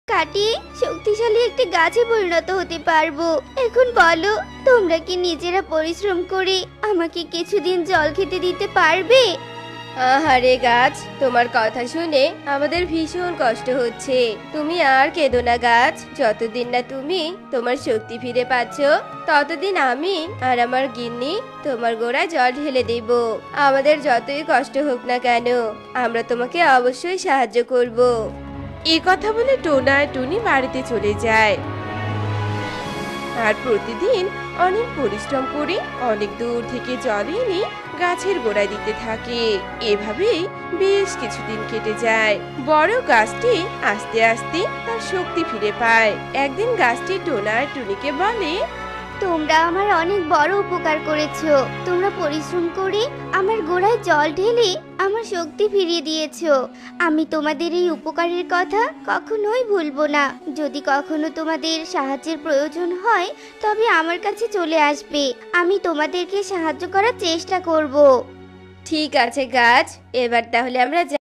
কাটিয়ে শক্তিশালী একটি গাছে পরিণত হতে পারবো। এখন বলো, তোমরা কি নিজেরা পরিশ্রম করে আমাকে কিছুদিন জল খেতে দিতে পারবে? আহারে গাছ, তোমার কথা শুনে আমাদের ভীষণ কষ্ট হচ্ছে। তুমি আর কেঁদো না গাছ। যতদিন না তুমি তোমার শক্তি ফিরে পাচ্ছ, ততদিন আমি আর আমার গিন্নি তোমার গোড়ায় জল ঢেলে দেব। আমাদের যতই কষ্ট হোক না কেন, আমরা তোমাকে অবশ্যই সাহায্য করব। এই কথা বলে টোনা আর টুনি বাড়িতে চলে যায় আর প্রতিদিন অনেক পরিশ্রম করে অনেক দূর থেকে জল এনে গাছের গোড়ায় দিতে থাকে। এভাবেই বেশ কিছুদিন কেটে যায়। বড় গাছটি আস্তে আস্তে তার শক্তি ফিরে পায়। একদিন গাছটি টোনা আর টুনিকে বলে, তোমরা আমার অনেক বড় উপকার করেছো। তোমরা পরিশ্রম করে আমার গোড়ায় জল ঢেলে আমার শক্তি ফিরিয়ে দিয়েছো। আমি তোমাদের এই উপকারের কথা কখনোই ভুলবো না। যদি কখনো তোমাদের সাহায্যের প্রয়োজন হয়, তবে আমার কাছে চলে আসবে। আমি তোমাদেরকে সাহায্য করার চেষ্টা করব। ঠিক আছে গাছ, এবার তাহলে আমরা